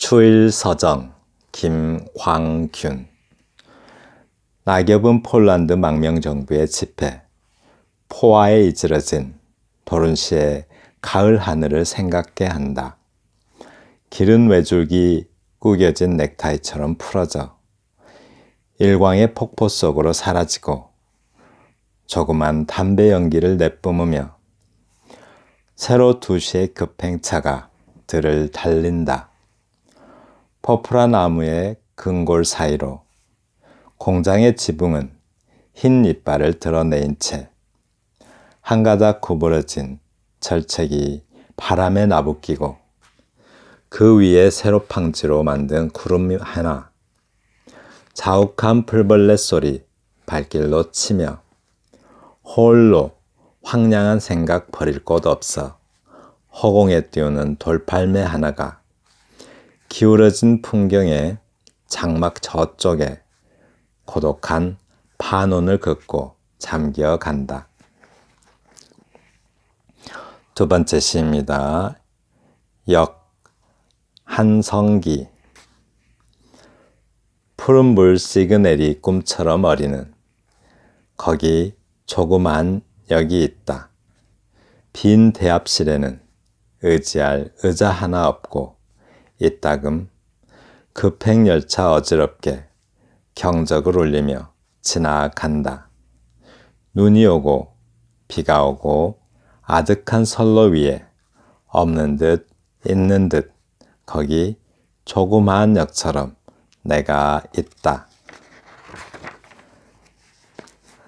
추일서정 김광균. 낙엽은 폴란드 망명정부의 집회, 포화에 이즈러진 도른시의 가을 하늘을 생각게 한다. 기른 외줄기 구겨진 넥타이처럼 풀어져 일광의 폭포 속으로 사라지고 조그만 담배 연기를 내뿜으며 세로 2시의 급행차가 들을 달린다. 퍼프라 나무의 근골 사이로 공장의 지붕은 흰 이빨을 드러내인 채 한 가닥 구부러진 절책이 바람에 나부끼고 그 위에 세로팡지로 만든 구름 하나, 자욱한 풀벌레 소리 발길로 치며 홀로 황량한 생각 버릴 곳 없어 허공에 띄우는 돌팔매 하나가 기울어진 풍경의 장막 저쪽에 고독한 반원을 긋고 잠겨 간다. 두 번째 시입니다. 역 한성기. 푸른 물 시그널이 꿈처럼 어리는 거기 조그만 역이 있다. 빈 대합실에는 의지할 의자 하나 없고 이따금 급행열차 어지럽게 경적을 울리며 지나간다. 눈이 오고 비가 오고 아득한 선로 위에 없는 듯 있는 듯 거기 조그마한 역처럼 내가 있다.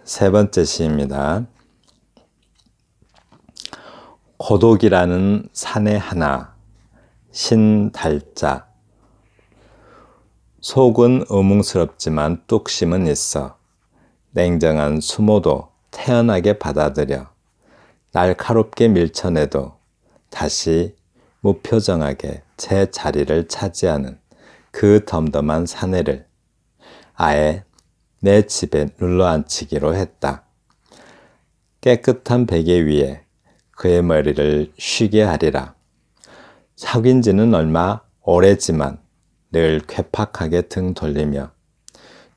세 번째 시입니다. 고독이라는 산에 하나 신달자. 속은 의문스럽지만 뚝심은 있어 냉정한 수모도 태연하게 받아들여 날카롭게 밀쳐내도 다시 무표정하게 제 자리를 차지하는 그 덤덤한 사내를 아예 내 집에 눌러앉히기로 했다. 깨끗한 베개 위에 그의 머리를 쉬게 하리라. 사귄 지는 얼마 오래지만 늘 괴팍하게 등 돌리며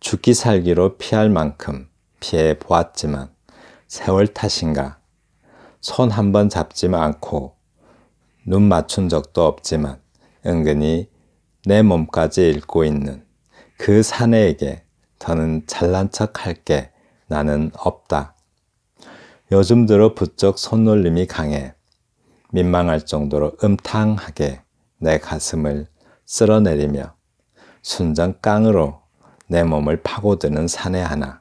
죽기 살기로 피할 만큼 피해 보았지만 세월 탓인가 손 한 번 잡지 않고 눈 맞춘 적도 없지만 은근히 내 몸까지 읽고 있는 그 사내에게 더는 잘난 척 할 게 나는 없다. 요즘 들어 부쩍 손놀림이 강해 민망할 정도로 음탕하게 내 가슴을 쓸어내리며 순정 깡으로 내 몸을 파고드는 사내 하나.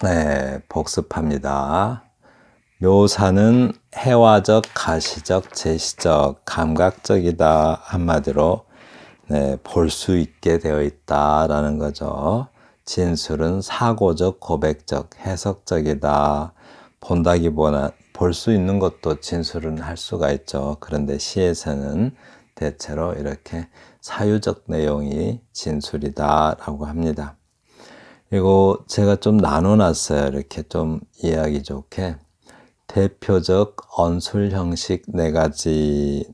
네, 복습합니다. 묘사는 해화적, 가시적, 제시적, 감각적이다. 한마디로 볼 수 있게 되어 있다라는 거죠. 진술은 사고적, 고백적, 해석적이다. 본다기보다 볼 수 있는 것도 진술은 할 수가 있죠. 그런데 시에서는 대체로 이렇게 사유적 내용이 진술이다라고 합니다. 그리고 제가 좀 나눠놨어요. 이렇게 좀 이해하기 좋게. 대표적 언술 형식 4가지,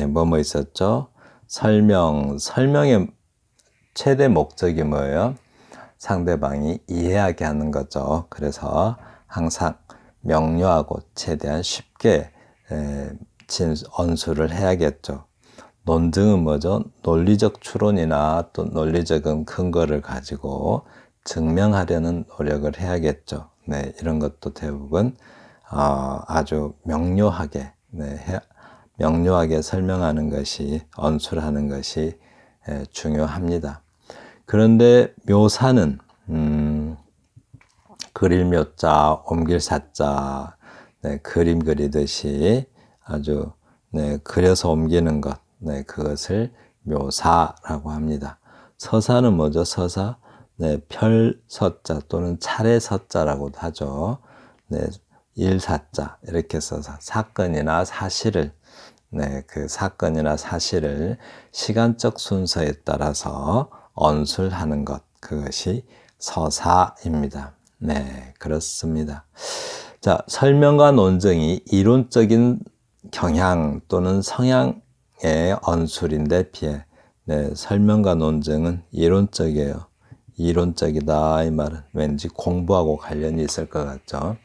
뭐뭐 있었죠? 설명의 최대 목적이 뭐예요? 상대방이 이해하게 하는 거죠. 그래서 항상 명료하고 최대한 쉽게 언술을 해야겠죠. 논증은 뭐죠? 논리적 추론이나 또 논리적인 근거를 가지고 증명하려는 노력을 해야겠죠. 이런 것도 대부분 아주 명료하게 설명하는 것이 언술하는 것이 중요합니다. 그런데 묘사는 그릴 묘자, 옮길 사자, 그림 그리듯이 아주 그려서 옮기는 것, 그것을 묘사라고 합니다. 서사는 뭐죠? 서사, 별서자 또는 차례서자라고도 하죠. 일사자 이렇게 써서 사건이나 사실을 그 사건이나 사실을 시간적 순서에 따라서 언술하는 것, 그것이 서사입니다. 그렇습니다. 자, 설명과 논증이 이론적인 경향 또는 성향의 언술인데 비해 설명과 논증은 이론적이에요. 이론적이다 이 말은 왠지 공부하고 관련이 있을 것 같죠.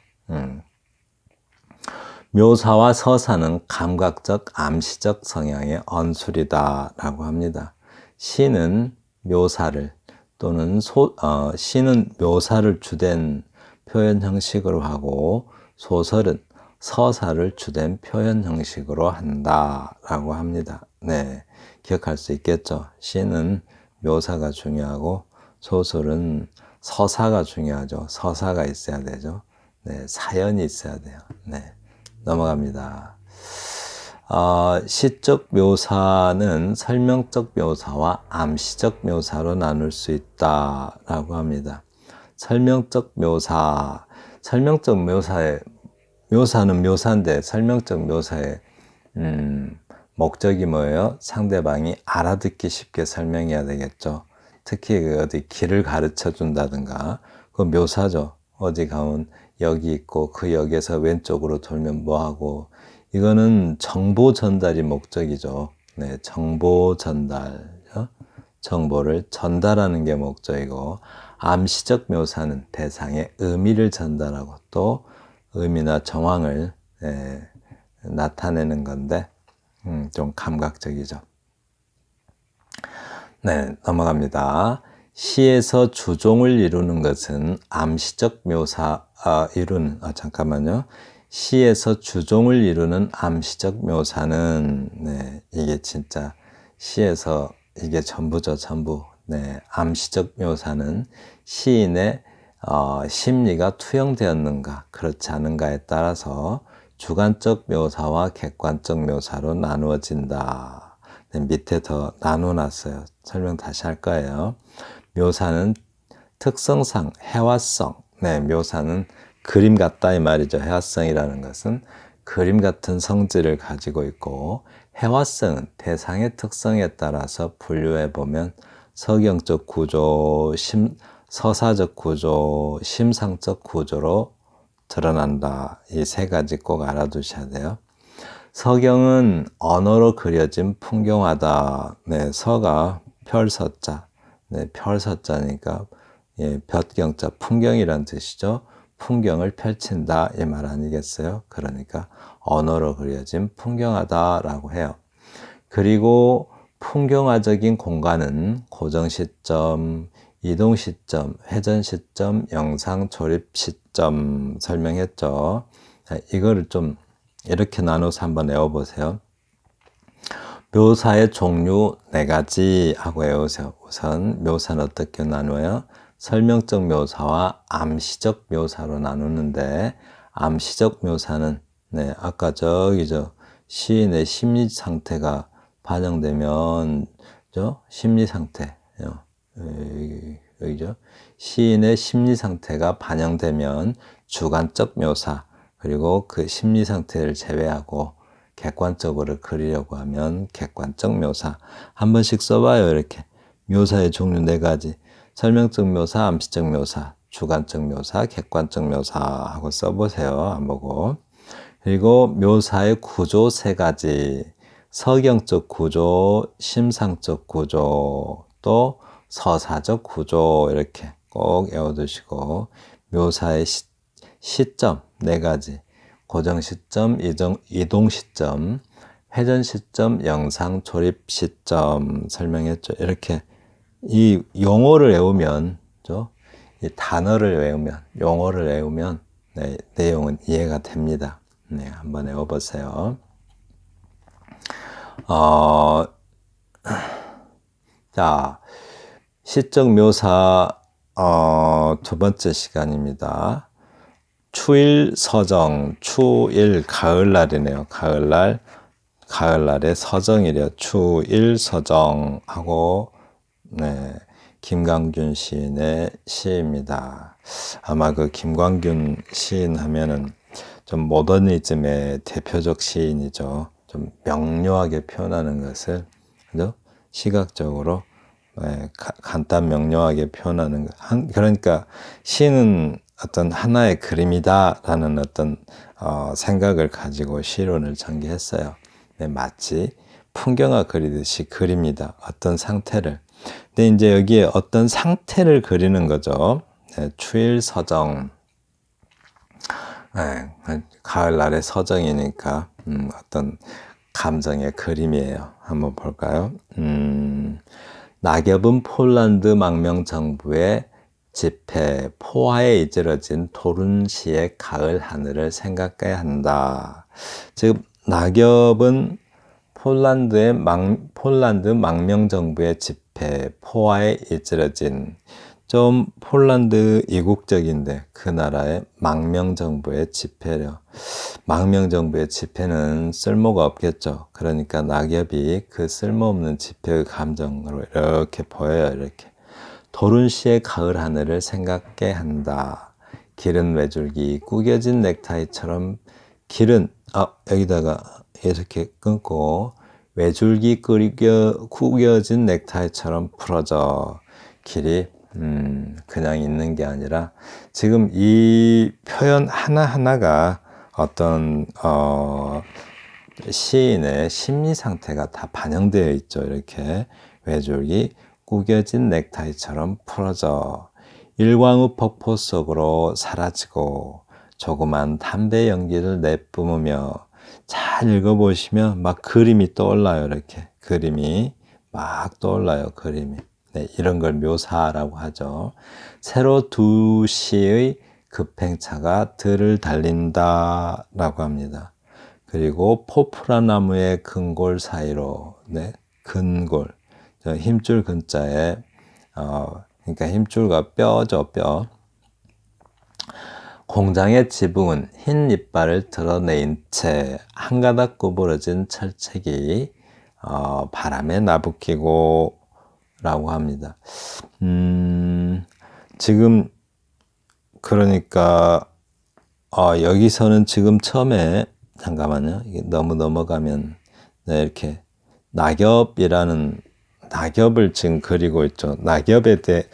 묘사와 서사는 감각적, 암시적 성향의 언술이다 라고 합니다. 시는 묘사를 또는 시는 묘사를 주된 표현 형식으로 하고 소설은 서사를 주된 표현 형식으로 한다라고 합니다. 네, 기억할 수 있겠죠. 시는 묘사가 중요하고 소설은 서사가 중요하죠. 서사가 있어야 되죠. 네, 사연이 있어야 돼요. 네, 넘어갑니다. 시적 묘사는 설명적 묘사와 암시적 묘사로 나눌 수 있다라고 합니다. 설명적 묘사는 묘사인데 설명적 묘사의 목적이 뭐예요? 상대방이 알아듣기 쉽게 설명해야 되겠죠. 특히 어디 길을 가르쳐 준다든가 그 묘사죠. 어디 가면 역이 있고 그 역에서 왼쪽으로 돌면 뭐하고 이거는 정보 전달이 목적이죠. 네, 정보 전달. 정보를 전달하는 게 목적이고 암시적 묘사는 대상의 의미를 전달하고 또 의미나 정황을 나타내는 건데 좀 감각적이죠. 네, 넘어갑니다. 시에서 주종을 이루는 것은 암시적 잠깐만요. 시에서 주종을 이루는 암시적 묘사는 이게 진짜 시에서 이게 전부죠, 전부. 네, 암시적 묘사는 시인의 심리가 투영되었는가, 그렇지 않은가에 따라서 주관적 묘사와 객관적 묘사로 나누어진다. 네, 밑에 더 나눠놨어요. 설명 다시 할 거예요. 묘사는 특성상 해화성, 묘사는 그림 같다 이 말이죠. 해화성이라는 것은 그림 같은 성질을 가지고 있고 해화성은 대상의 특성에 따라서 분류해 보면 서경적 구조, 서사적 구조, 심상적 구조로 드러난다. 이 세 가지 꼭 알아두셔야 돼요. 서경은 언어로 그려진 풍경화다. 네, 서가 별서자. 네, 별서자니까 볕경자 풍경이란 뜻이죠. 풍경을 펼친다 이 말 아니겠어요? 그러니까 언어로 그려진 풍경화다라고 해요. 그리고 풍경화적인 공간은 고정 시점, 이동 시점, 회전 시점, 영상 조립 시점 설명했죠. 이거를 좀 이렇게 나눠서 한번 외워보세요. 묘사의 종류 4가지 하고 외우세요. 우선 묘사는 어떻게 나누어요? 설명적 묘사와 암시적 묘사로 나누는데 암시적 묘사는 아까 시인의 심리 상태가 반영되면 심리 상태 여기죠. 시인의 심리 상태가 반영되면 주관적 묘사 그리고 그 심리 상태를 제외하고 객관적으로 그리려고 하면 객관적 묘사 한 번씩 써봐요. 이렇게 묘사의 종류 4가지 설명적 묘사, 암시적 묘사, 주관적 묘사, 객관적 묘사 하고 써보세요. 안 보고 그리고 묘사의 구조 3가지 서경적 구조, 심상적 구조, 또 서사적 구조 이렇게 꼭 외워두시고 묘사의 시점 4가지 고정 시점, 이동 시점, 회전 시점, 영상 조립 시점 설명했죠. 이렇게 이 용어를 외우면 이 단어를 외우면 용어를 외우면 내용은 이해가 됩니다. 네, 한번 외워보세요. 자, 시적 묘사 2번째 시간입니다. 추일 서정, 추일 가을날이네요. 가을날의 서정이래요. 추일 서정하고 김광균 시인의 시입니다. 아마 그 김광균 시인 하면은 좀 모더니즘의 대표적 시인이죠. 좀 명료하게 표현하는 것을 그죠? 시각적으로 간단 명료하게 표현하는 것. 그러니까 시는 어떤 하나의 그림이다라는 어떤 생각을 가지고 시론을 전개했어요. 네, 마치 풍경화 그리듯이 그립니다. 어떤 상태를. 근데 이제 여기에 어떤 상태를 그리는 거죠. 네, 추일서정. 네, 가을날의 서정이니까 어떤 감정의 그림이에요. 한번 볼까요? 낙엽은 폴란드 망명 정부의 집회 포화에 이르러진 토룬시의 가을 하늘을 생각해야 한다. 즉 낙엽은 폴란드 망명 정부의 집회 포화에 이르러진 좀 폴란드 이국적인데 그 나라의 망명 정부의 집회려. 망명 정부의 집회는 쓸모가 없겠죠. 그러니까 낙엽이 그 쓸모없는 집회의 감정으로 이렇게 보여요. 이렇게. 도른시의 가을 하늘을 생각게 한다. 길은 외줄기 구겨진 넥타이처럼 길은 여기다가 이렇게 끊고 외줄기 구겨진 넥타이처럼 풀어져. 길이 그냥 있는 게 아니라 지금 이 표현 하나하나가 어떤 시인의 심리 상태가 다 반영되어 있죠. 이렇게 외줄기 구겨진 넥타이처럼 풀어져 일광의 폭포 속으로 사라지고 조그만 담배 연기를 내뿜으며 잘 읽어보시면 막 그림이 떠올라요. 이렇게 그림이 막 떠올라요. 그림이. 네, 이런 걸 묘사라고 하죠. 세로 두 시의 급행차가 들을 달린다라고 합니다. 그리고 포프라 나무의 근골 사이로, 네, 근골, 힘줄 근자에 그러니까 힘줄과 뼈죠, 뼈. 공장의 지붕은 흰 이빨을 드러낸 채 한 가닥 구부러진 철책이 바람에 나부끼고 라고 합니다. 지금 그러니까 여기서는 지금 처음에 잠깐만요. 이게 너무 넘어가면 네, 이렇게 낙엽을 지금 그리고 있죠. 낙엽에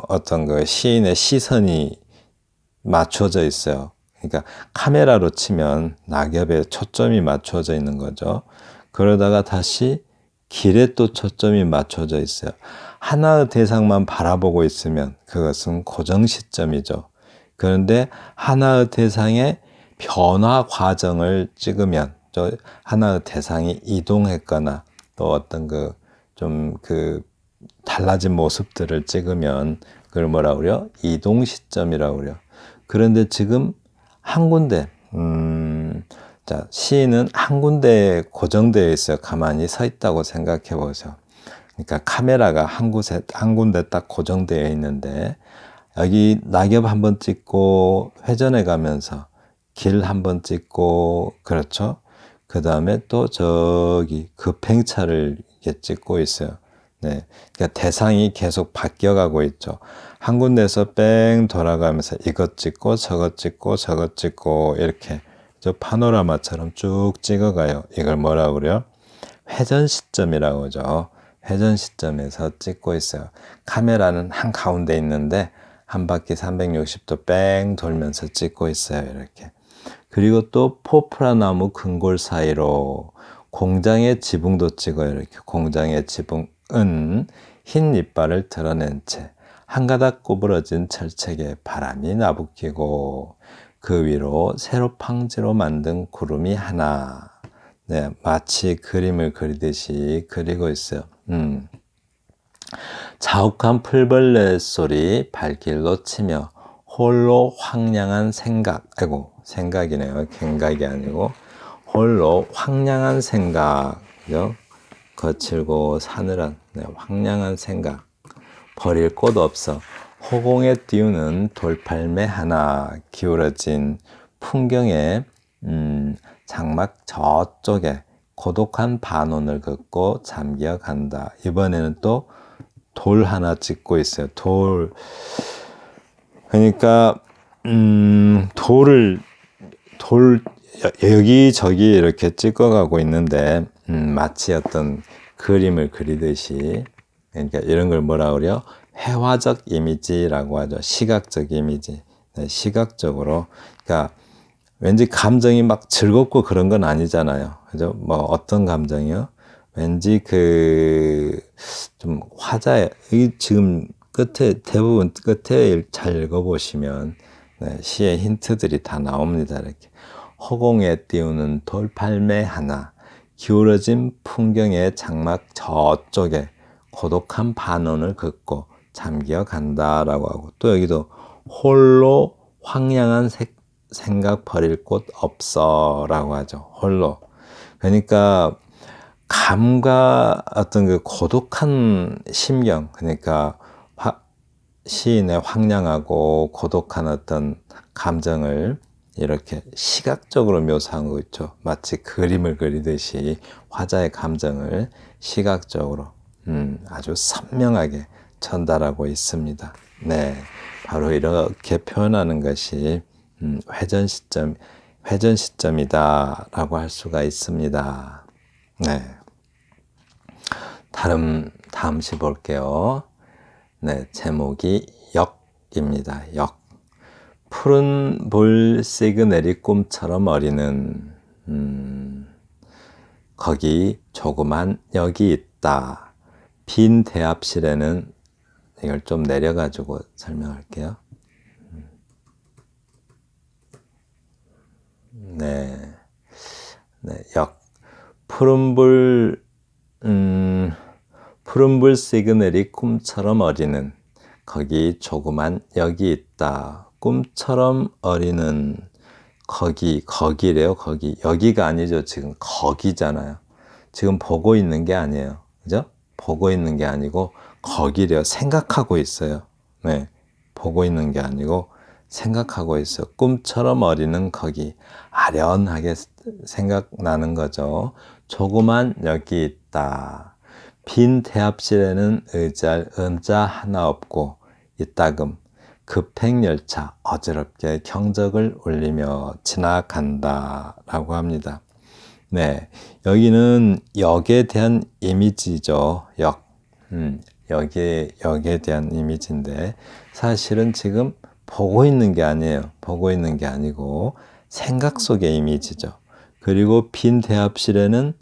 어떤 그 시인의 시선이 맞춰져 있어요. 그러니까 카메라로 치면 낙엽에 초점이 맞춰져 있는 거죠. 그러다가 다시 길에 또 초점이 맞춰져 있어요. 하나의 대상만 바라보고 있으면 그것은 고정 시점이죠. 그런데 하나의 대상의 변화 과정을 찍으면 또 하나의 대상이 이동했거나 또 어떤 달라진 모습들을 찍으면 그걸 뭐라고 그래요? 이동 시점이라고 그래요. 그런데 지금 한 군데 자, 시인은 한 군데에 고정되어 있어요. 가만히 서 있다고 생각해 보세요. 그러니까 카메라가 한 군데 딱 고정되어 있는데 여기 낙엽 한번 찍고 회전해 가면서 길 한번 찍고 그렇죠. 그 다음에 또 저기 급행차를 이렇게 찍고 있어요. 네, 그러니까 대상이 계속 바뀌어가고 있죠. 한 군데서 뺑 돌아가면서 이것 찍고 저것 찍고 저것 찍고 이렇게 저 파노라마처럼 쭉 찍어가요. 이걸 뭐라고 그래요? 회전 시점이라고 하죠. 회전 시점에서 찍고 있어요. 카메라는 한 가운데 있는데 한 바퀴 360도 뺑 돌면서 찍고 있어요. 이렇게. 그리고 또 포프라 나무 근골 사이로 공장의 지붕도 찍어요. 이렇게. 공장의 지붕은 흰 이빨을 드러낸 채 한 가닥 구부러진 철책에 바람이 나부끼고 그 위로 세로 팡지로 만든 구름이 하나. 네, 마치 그림을 그리듯이 그리고 있어요. 자욱한 풀벌레 소리 발길로 치며 홀로 황량한 생각이네요. 갱각이 아니고 홀로 황량한 생각, 그죠? 거칠고 사늘한 황량한 생각. 버릴 곳 없어 호공에 띄우는 돌팔매 하나 기울어진 풍경에 장막 저쪽에 고독한 반원을 긋고 잠겨간다. 이번에는 또 돌 하나 찍고 있어요. 돌. 그러니까 돌 여기저기 이렇게 찍어가고 있는데 마치 어떤 그림을 그리듯이 그러니까 이런 걸 뭐라 그래요? 회화적 이미지라고 하죠. 시각적 이미지. 네, 시각적으로. 그러니까 왠지 감정이 막 즐겁고 그런 건 아니잖아요. 그죠? 뭐 어떤 감정이요? 왠지 좀 화자의, 지금 대부분 끝에 잘 읽어보시면, 네, 시의 힌트들이 다 나옵니다. 이렇게. 허공에 띄우는 돌팔매 하나, 기울어진 풍경의 장막 저쪽에 고독한 반원을 긋고 잠겨 간다라고 하고, 또 여기도 홀로 황량한 생각 버릴 곳 없어라고 하죠. 홀로. 그러니까 감과 어떤 그 고독한 심경, 그러니까 시인의 황량하고 고독한 어떤 감정을 이렇게 시각적으로 묘사한 거 있죠. 마치 그림을 그리듯이 화자의 감정을 시각적으로 아주 선명하게 전달하고 있습니다. 네, 바로 이렇게 표현하는 것이 회전 시점이다라고 할 수가 있습니다. 네, 다음 시 볼게요. 네, 제목이 역입니다. 역. 푸른 볼 시그널이 꿈처럼 어리는 거기 조그만 역이 있다. 빈 대합실에는, 이걸 좀 내려가지고 설명할게요. 네, 네, 역. 푸른불 시그널이 꿈처럼 어리는 거기 조그만 역이 있다. 꿈처럼 어리는 거기래요. 거기. 여기가 아니죠. 지금 거기잖아요. 지금 보고 있는 게 아니에요. 그죠? 보고 있는 게 아니고 거기래요. 생각하고 있어요. 네, 보고 있는 게 아니고 생각하고 있어요. 꿈처럼 어리는 거기. 아련하게 생각나는 거죠. 조그만 역이 있다. 빈 대합실에는 의자 하나 없고 이따금 급행열차 어지럽게 경적을 울리며 지나간다 라고 합니다. 네, 여기는 역에 대한 이미지죠. 역에 대한 이미지인데 사실은 지금 보고 있는 게 아니에요. 보고 있는 게 아니고 생각 속의 이미지죠. 그리고 빈 대합실에는,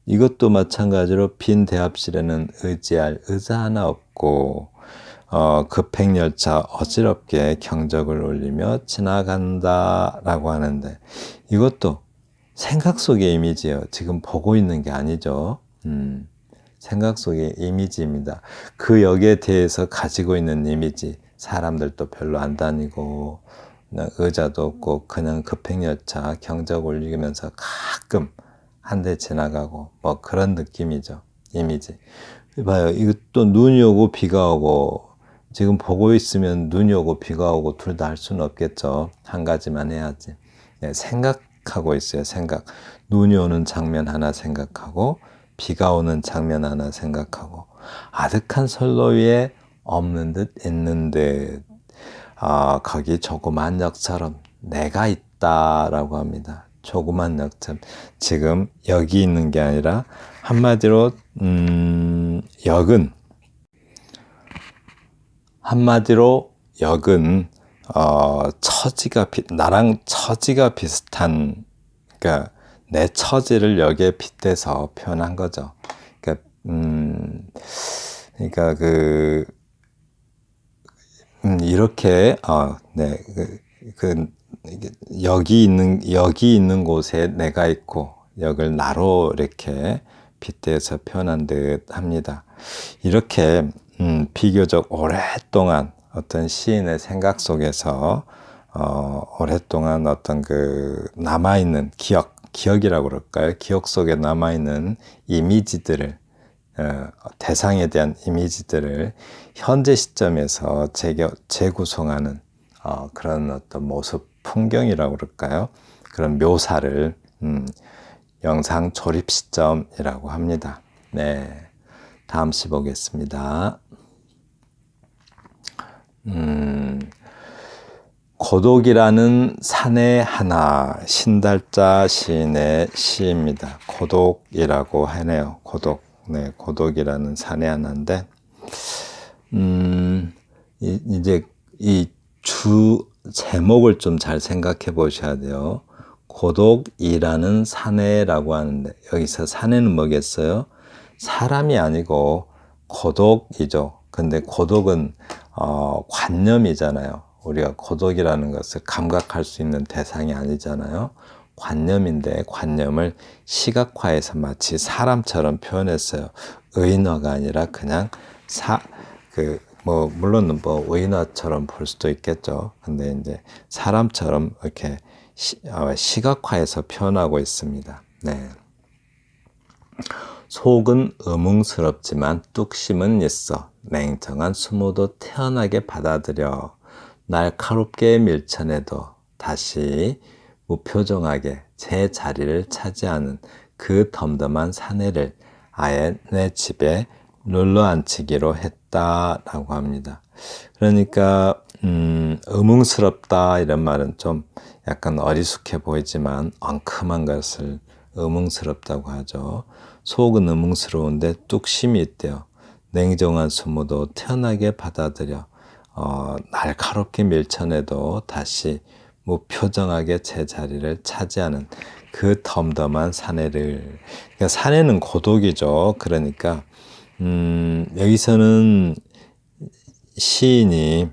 이것도 마찬가지로 빈 대합실에는 의지할 의자 하나 없고 급행열차 어지럽게 경적을 울리며 지나간다라고 하는데, 이것도 생각 속의 이미지예요. 지금 보고 있는 게 아니죠. 생각 속의 이미지입니다. 그 역에 대해서 가지고 있는 이미지, 사람들도 별로 안 다니고 의자도 없고 그냥 급행열차 경적 울리면서 가끔 한 대 지나가고 뭐 그런 느낌이죠. 이미지. 봐요. 이것도 눈이 오고 비가 오고, 지금 보고 있으면 눈이 오고 비가 오고 둘 다 할 수는 없겠죠. 한 가지만 해야지. 네, 생각하고 있어요. 생각. 눈이 오는 장면 하나 생각하고 비가 오는 장면 하나 생각하고, 아득한 선로 위에 없는 듯 있는 듯, 거기 조그만 역처럼 내가 있다라고 합니다. 조그만 역처럼. 지금 여기 있는 게 아니라 한마디로 역은 나랑 처지가 비슷한, 그러니까 내 처지를 역에 빗대서 표현한 거죠. 그러니까 이렇게 네, 여기 있는 곳에 내가 있고 역을 나로 이렇게 빗대서 표현한 듯 합니다. 이렇게 비교적 오랫동안 어떤 시인의 생각 속에서 오랫동안 어떤 남아있는 기억이라고 그럴까요? 기억 속에 남아있는 이미지들을, 대상에 대한 이미지들을 현재 시점에서 재구성하는 그런 어떤 모습, 풍경이라고 그럴까요? 그런 묘사를 영상 조립 시점이라고 합니다. 네, 다음 시 보겠습니다. 고독이라는 산의 하나, 신달자 시인의 시입니다. 고독이라고 하네요. 고독. 네, 고독이라는 산의 하나인데, 이제 이 주 제목을 좀 잘 생각해 보셔야 돼요. 고독이라는 사내라고 하는데 여기서 사내는 뭐겠어요? 사람이 아니고 고독이죠. 근데 고독은 관념이잖아요. 우리가 고독이라는 것을 감각할 수 있는 대상이 아니잖아요. 관념인데 관념을 시각화해서 마치 사람처럼 표현했어요. 의인화가 아니라 그냥 물론 의인화처럼 볼 수도 있겠죠. 근데 이제 사람처럼 이렇게 시각화해서 표현하고 있습니다. 네. 속은 의문스럽지만 뚝심은 있어. 맹정한 수모도 태연하게 받아들여. 날카롭게 밀쳐내도 다시 무표정하게 제 자리를 차지하는 그 덤덤한 사내를 아예 내 집에 눌러앉히기로 했다라고 합니다. 그러니까 의문스럽다 이런 말은 좀 약간 어리숙해 보이지만 엉큼한 것을 의문스럽다고 하죠. 속은 의문스러운데 뚝심이 있대요. 냉정한 수모도 태연하게 받아들여 날카롭게 밀쳐내도 다시 무표정하게 제 자리를 차지하는 그 덤덤한 사내를. 그러니까 사내는 고독이죠. 그러니까 여기서는 시인이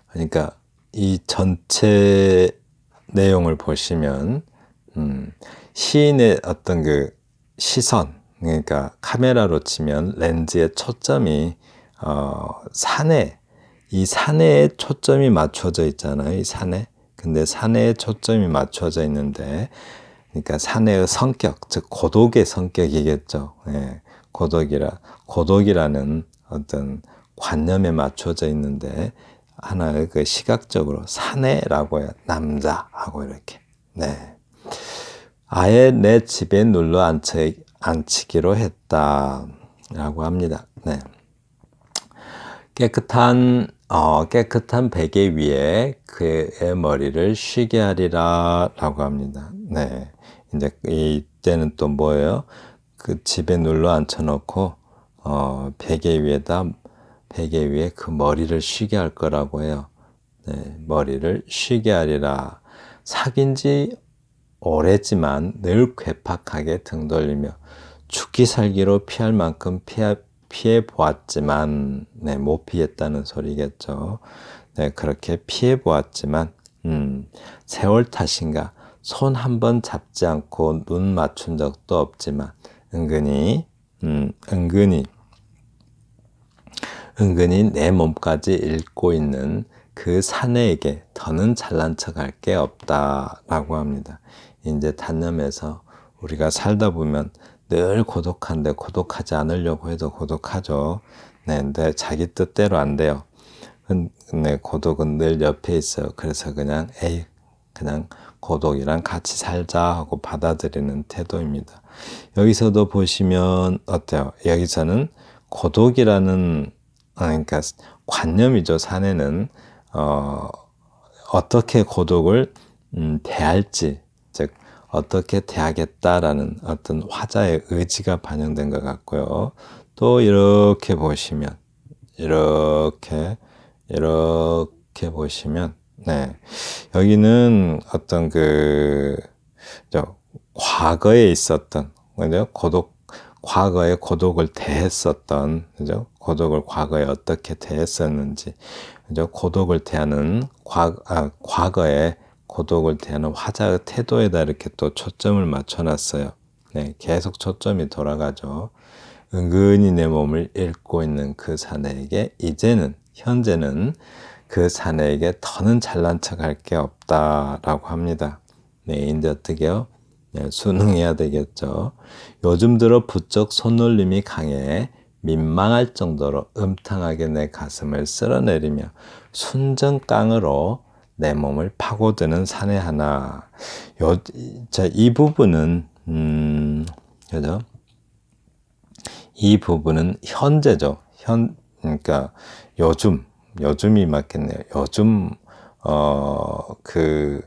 그러니까 이 전체 내용을 보시면 시인의 어떤 그 시선, 그러니까 카메라로 치면 렌즈의 초점이 산에, 이 산에 초점이 맞춰져 있잖아요. 이 산에. 근데 산에 초점이 맞춰져 있는데, 그러니까 산의 성격, 즉 고독의 성격이겠죠. 예, 고독이라는 어떤 관념에 맞춰져 있는데 하나의 그 시각적으로 사내라고 해요. 남자하고 이렇게. 네. 아예 내 집에 눌러 앉히기로 했다라고 합니다. 네. 깨끗한 베개 위에 그의 머리를 쉬게 하리라라고 합니다. 네. 이제 이때는 또 뭐예요? 그 집에 눌러 앉혀놓고 베개 위에 그 머리를 쉬게 할 거라고 해요. 네, 머리를 쉬게 하리라. 사귄 지 오래지만 늘 괴팍하게 등 돌리며 죽기 살기로 피할 만큼 피해 보았지만, 네, 못 피했다는 소리겠죠. 네, 그렇게 피해 보았지만, 세월 탓인가 손 한 번 잡지 않고 눈 맞춘 적도 없지만, 은근히 내 몸까지 읽고 있는 그 사내에게 더는 잘난 척할 게 없다라고 합니다. 이제 단념해서 우리가 살다 보면 늘 고독한데 고독하지 않으려고 해도 고독하죠. 네, 근데 자기 뜻대로 안 돼요. 근데 고독은 늘 옆에 있어요. 그래서 그냥 고독이랑 같이 살자 하고 받아들이는 태도입니다. 여기서도 보시면 어때요? 여기서는 고독이라는 그러니까 관념이죠. 사내는 어떻게 고독을 대할지, 즉 어떻게 대하겠다라는 어떤 화자의 의지가 반영된 것 같고요. 또 이렇게 보시면 이렇게 보시면 네, 여기는 어떤 과거에 있었던 그죠? 과거에 고독을 대했었던, 그죠? 고독을 과거에 어떻게 대했었는지, 그죠? 고독을 대하는 과거에 고독을 대하는 화자의 태도에다 이렇게 또 초점을 맞춰놨어요. 네, 계속 초점이 돌아가죠. 은근히 내 몸을 읽고 있는 그 사내에게 현재는 그 사내에게 더는 잘난 척할 게 없다라고 합니다. 네, 이제 어떻게요? 네, 순응해야 되겠죠. 요즘 들어 부쩍 손놀림이 강해 민망할 정도로 음탕하게 내 가슴을 쓸어내리며 순정깡으로 내 몸을 파고드는 사내 하나. 이 부분은 그죠? 이 부분은 현재죠. 그러니까 요즘이 맞겠네요. 요즘 그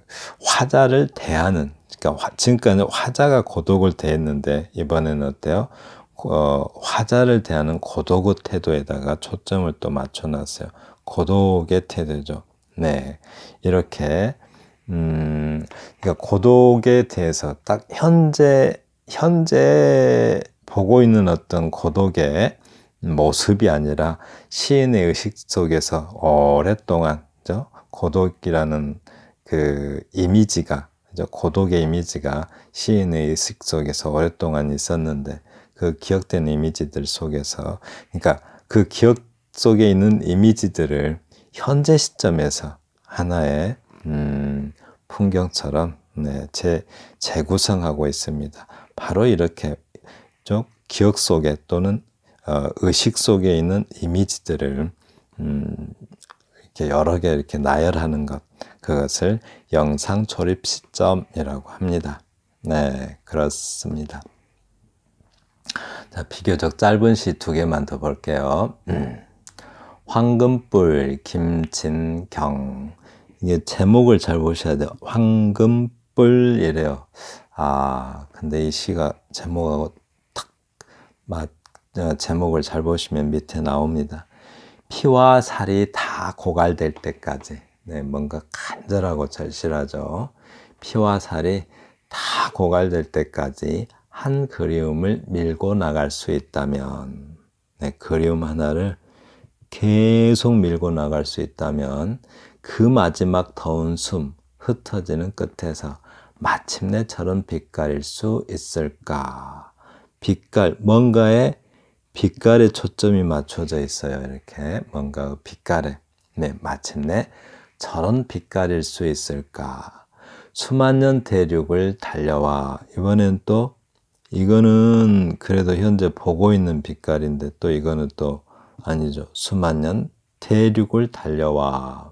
화자를 대하는, 그러니까 지금까지 화자가 고독을 대했는데 이번에는 어때요? 화자를 대하는 고독의 태도에다가 초점을 또 맞춰놨어요. 고독의 태도죠. 네, 이렇게 그러니까 고독에 대해서 딱 현재 보고 있는 어떤 고독의 모습이 아니라 시인의 의식 속에서 오랫동안 고독이라는 그 이미지가 고독의 이미지가 시인의 의식 속에서 오랫동안 있었는데 그 기억된 이미지들 속에서 그러니까 그 기억 속에 있는 이미지들을 현재 시점에서 하나의 풍경처럼 재구성하고 있습니다. 바로 이렇게 기억 속에 또는 의식 속에 있는 이미지들을 이렇게 여러 개 이렇게 나열하는 것, 그것을 영상 조립 시점이라고 합니다. 네, 그렇습니다. 자, 비교적 짧은 시 두 개만 더 볼게요. 황금불 김진경. 이게 제목을 잘 보셔야 돼요. 황금불이래요. 근데 이 시가 제목하고 제목을 잘 보시면 밑에 나옵니다. 피와 살이 다 고갈될 때까지. 네, 뭔가 간절하고 절실하죠. 피와 살이 다 고갈될 때까지 한 그리움을 밀고 나갈 수 있다면, 네, 그리움 하나를 계속 밀고 나갈 수 있다면 그 마지막 더운 숨 흩어지는 끝에서 마침내 저런 빛깔일 수 있을까? 빛깔, 뭔가에 빛깔에 초점이 맞춰져 있어요. 이렇게 뭔가 빛깔에, 네, 마침내 저런 빛깔일 수 있을까? 수만 년 대륙을 달려와. 이번엔 또 이거는 그래도 현재 보고 있는 빛깔인데 또 이거는 또 아니죠. 수만 년 대륙을 달려와.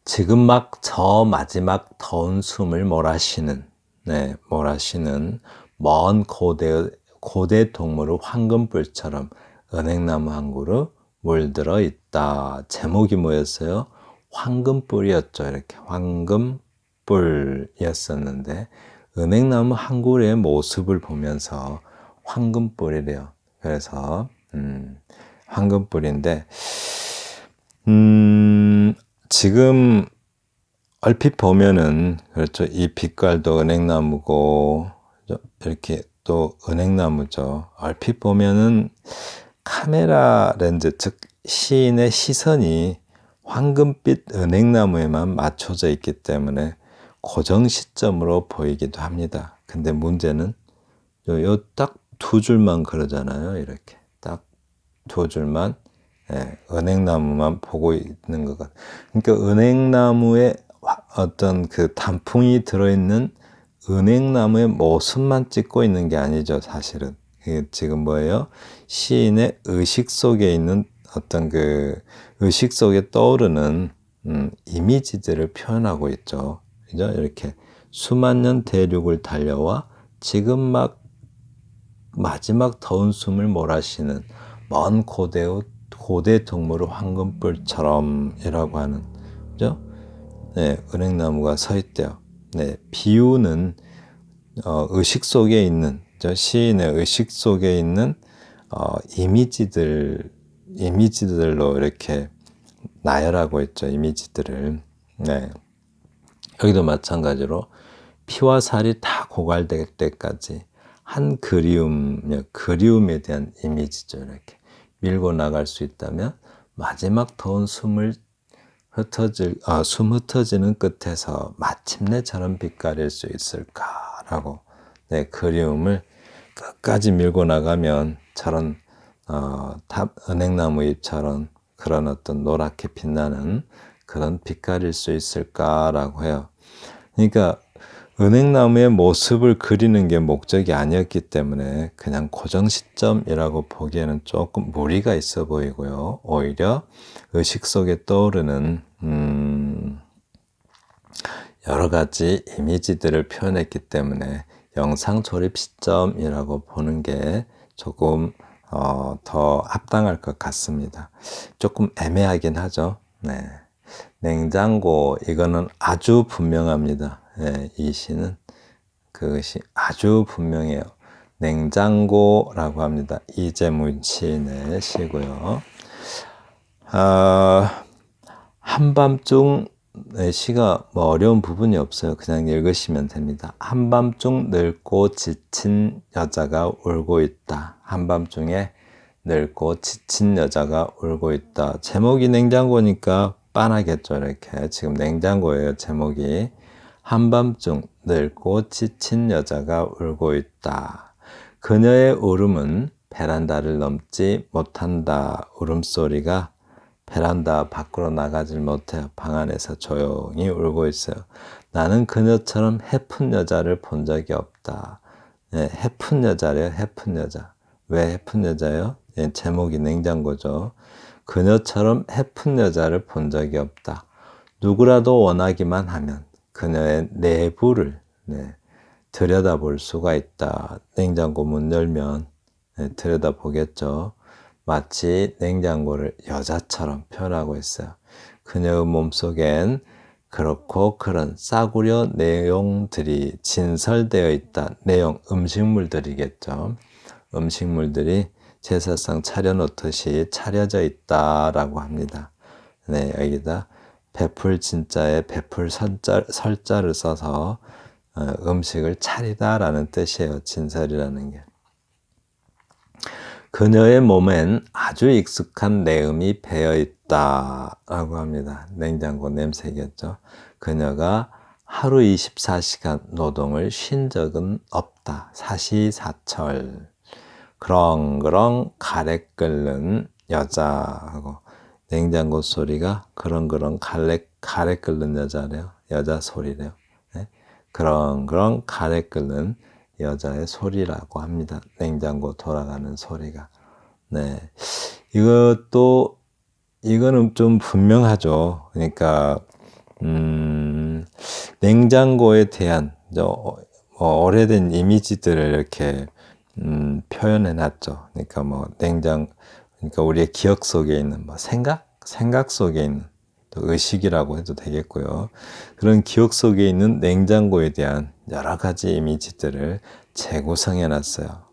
지금 막 저 마지막 더운 숨을 몰아쉬는, 네, 몰아쉬는 먼 고대 동물의 황금불처럼 은행나무 한 그루 물들어 있다. 제목이 뭐였어요? 황금불이었죠. 이렇게 황금불이었었는데 은행나무 한 그루의 모습을 보면서 황금불이래요. 그래서 황금불인데 지금 얼핏 보면은 그렇죠. 이 빛깔도 은행나무고 이렇게 또 은행나무죠. 얼핏 보면은 카메라 렌즈, 즉 시인의 시선이 황금빛 은행나무에만 맞춰져 있기 때문에 고정 시점으로 보이기도 합니다. 근데 문제는 요 딱 두 줄만 그러잖아요. 이렇게 딱 두 줄만, 예, 은행나무만 보고 있는 것 같아요. 그러니까 은행나무에 어떤 그 단풍이 들어있는 은행나무의 모습만 찍고 있는 게 아니죠, 사실은. 이게 지금 뭐예요? 시인의 의식 속에 있는 어떤 그 의식 속에 떠오르는 이미지들을 표현하고 있죠. 그죠? 이렇게 수만 년 대륙을 달려와 지금 막 마지막 더운 숨을 몰아쉬는 먼 고대 동물의 황금불처럼이라고 하는, 그죠? 네, 은행나무가 서 있대요. 네, 비유는 의식 속에 있는, 시인의 의식 속에 있는 이미지들로 이렇게 나열하고 있죠. 이미지들을. 네, 여기도 마찬가지로 피와 살이 다 고갈될 때까지 한 그리움에 대한 이미지죠. 이렇게 밀고 나갈 수 있다면 마지막 더운 숨 흩어지는 끝에서 마침내 저런 빛깔일 수 있을까라고, 네, 그리움을 끝까지 밀고 나가면 저런 은행나무 잎처럼 그런 어떤 노랗게 빛나는 그런 빛깔일 수 있을까라고 해요. 그러니까 은행나무의 모습을 그리는 게 목적이 아니었기 때문에 그냥 고정 시점이라고 보기에는 조금 무리가 있어 보이고요. 오히려 의식 속에 떠오르는 여러 가지 이미지들을 표현했기 때문에 영상 조립 시점이라고 보는 게 조금 더 합당할 것 같습니다. 조금 애매하긴 하죠. 네. 냉장고, 이거는 아주 분명합니다. 네, 이 시는 그것이 아주 분명해요. 냉장고라고 합니다. 이재문 시인의 시고요. 한밤중 시가 뭐 어려운 부분이 없어요. 그냥 읽으시면 됩니다. 한밤중 늙고 지친 여자가 울고 있다. 한밤중에 늙고 지친 여자가 울고 있다. 제목이 냉장고니까 빤하겠죠. 이렇게 지금 냉장고예요. 제목이. 한밤중 늙고 지친 여자가 울고 있다. 그녀의 울음은 베란다를 넘지 못한다. 울음소리가 베란다 밖으로 나가질 못해요. 방 안에서 조용히 울고 있어요. 나는 그녀처럼 해픈 여자를 본 적이 없다. 네, 해픈 여자래요. 해픈 여자. 왜 해픈 여자예요? 네, 제목이 냉장고죠. 그녀처럼 해픈 여자를 본 적이 없다. 누구라도 원하기만 하면 그녀의 내부를 들여다볼 수가 있다. 냉장고 문 열면 들여다보겠죠. 마치 냉장고를 여자처럼 표현하고 있어요. 그녀의 몸속엔 그렇고 그런 싸구려 내용들이 진설되어 있다. 내용, 음식물들이겠죠. 음식물들이 제사상 차려놓듯이 차려져 있다라고 합니다. 네, 여기다 베풀 진자에 베풀 설자를 써서 음식을 차리다라는 뜻이에요. 진설이라는 게. 그녀의 몸엔 아주 익숙한 내음이 배어있다라고 합니다. 냉장고 냄새겠죠. 그녀가 하루 24시간 노동을 쉰 적은 없다. 사시사철. 그렁그렁 가래 끓는 여자하고 냉장고 소리가 그렁그렁 가래 끓는 여자래요. 여자 소리래요. 네? 그렁그렁 가래 끓는 여자의 소리라고 합니다. 냉장고 돌아가는 소리가. 네. 이거는 좀 분명하죠. 그러니까, 냉장고에 대한, 오래된 이미지들을 이렇게, 표현해 놨죠. 그러니까 그러니까 우리의 기억 속에 있는 생각 속에 있는, 또 의식이라고 해도 되겠고요. 그런 기억 속에 있는 냉장고에 대한 여러 가지 이미지들을 재구성해 놨어요.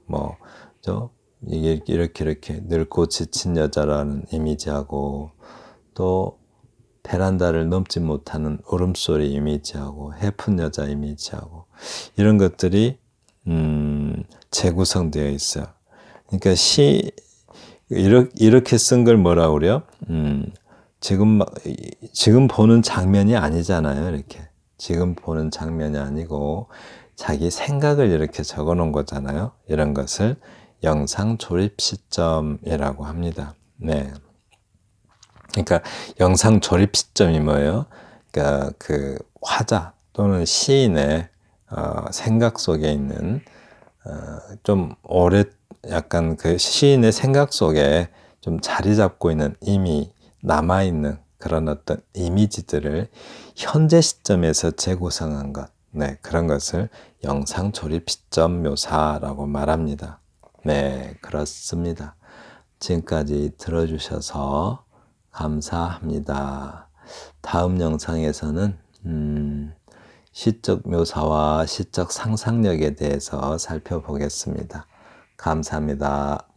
이게 이렇게 늙고 지친 여자라는 이미지하고, 또 베란다를 넘지 못하는 울음소리 이미지하고, 해픈 여자 이미지하고, 이런 것들이 재구성되어 있어요. 그러니까 이렇게 쓴 걸 뭐라고 그래요? 지금 보는 장면이 아니잖아요. 이렇게 지금 보는 장면이 아니고 자기 생각을 이렇게 적어 놓은 거잖아요. 이런 것을 영상 조립 시점이라고 합니다. 네. 그러니까 영상 조립 시점이 뭐예요? 그러니까 그 화자 또는 시인의 생각 속에 있는 좀 약간 그 시인의 생각 속에 좀 자리 잡고 있는, 이미 남아있는 그런 어떤 이미지들을 현재 시점에서 재구성한 것, 네, 그런 것을 영상 조립 시점 묘사라고 말합니다. 네, 그렇습니다. 지금까지 들어주셔서 감사합니다. 다음 영상에서는 시적 묘사와 시적 상상력에 대해서 살펴보겠습니다. 감사합니다.